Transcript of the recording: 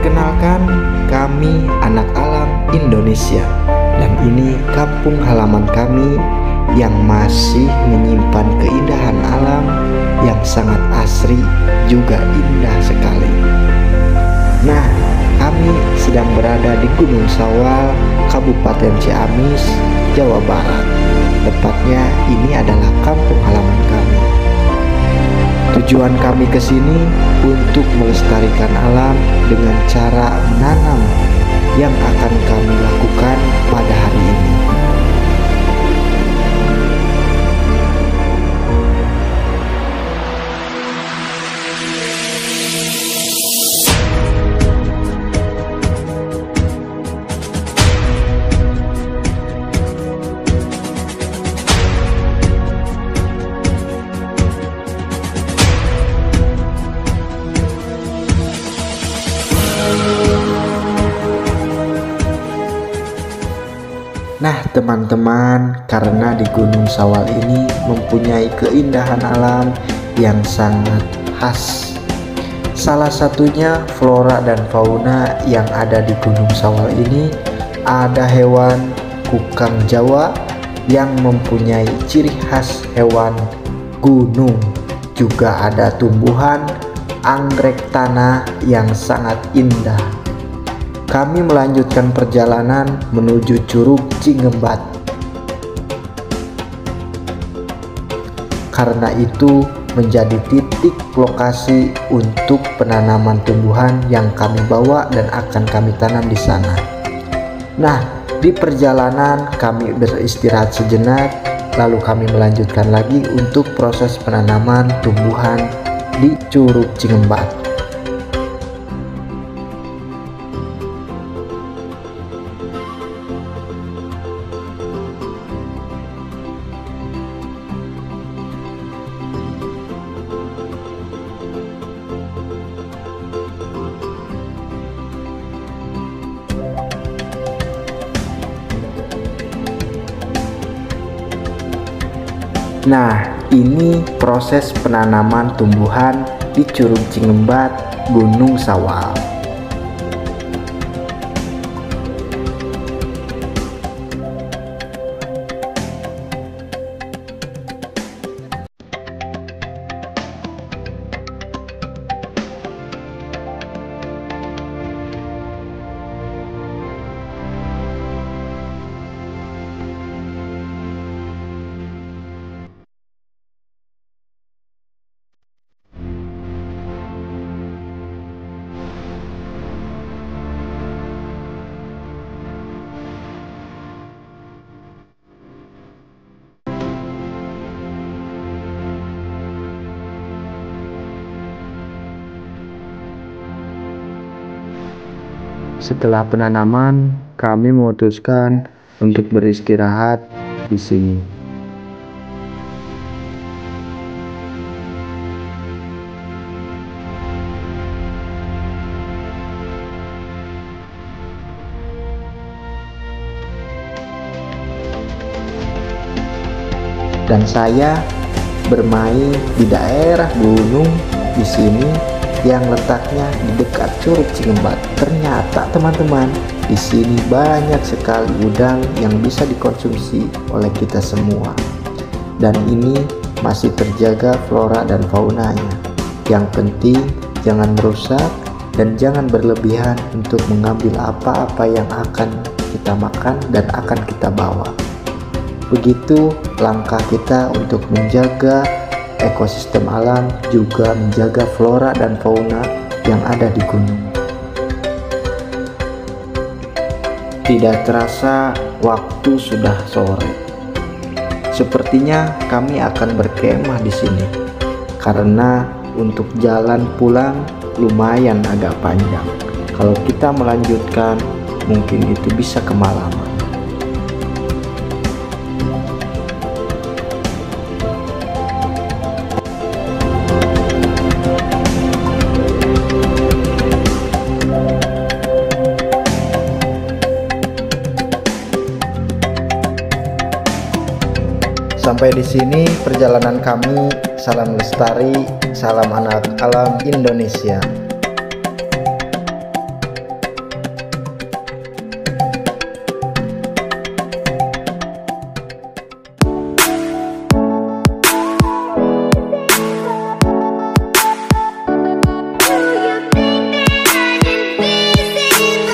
Perkenalkan, kami anak alam Indonesia, dan ini kampung halaman kami yang masih menyimpan keindahan alam yang sangat asri juga indah sekali. Nah, kami sedang berada di Gunung Sawal, Kabupaten Ciamis, Jawa Barat. Tepatnya ini adalah kampung halaman kami. Tujuan kami ke sini untuk melestarikan alam dengan cara menanam yang akan kami lakukan pada hari ini. Nah teman-teman, karena di Gunung Sawal ini mempunyai keindahan alam yang sangat khas. Salah satunya flora dan fauna yang ada di Gunung Sawal ini, ada hewan kukang Jawa yang mempunyai ciri khas hewan gunung. Juga ada tumbuhan anggrek tanah yang sangat indah. Kami melanjutkan perjalanan menuju Curug Cingembat. Karena itu menjadi titik lokasi untuk penanaman tumbuhan yang kami bawa dan akan kami tanam di sana. Nah, di perjalanan kami beristirahat sejenak, lalu kami melanjutkan lagi untuk proses penanaman tumbuhan di Curug Cingembat. Nah, ini proses penanaman tumbuhan di Curug Cingembat, Gunung Sawal. Setelah penanaman, kami memutuskan untuk beristirahat di sini. Dan saya bermain di daerah gunung di sini yang letaknya di dekat Curug Cingembat. Ternyata teman-teman, di sini banyak sekali udang yang bisa dikonsumsi oleh kita semua. Dan ini masih terjaga flora dan faunanya. Yang penting jangan merusak dan jangan berlebihan untuk mengambil apa-apa yang akan kita makan dan akan kita bawa. Begitu langkah kita untuk menjaga ekosistem alam, juga menjaga flora dan fauna yang ada di gunung. Tidak terasa waktu sudah sore. Sepertinya kami akan berkemah di sini karena untuk jalan pulang lumayan agak panjang. Kalau kita melanjutkan, mungkin itu bisa kemalaman. Sampai di sini perjalanan kami. Salam lestari, salam anak alam Indonesia.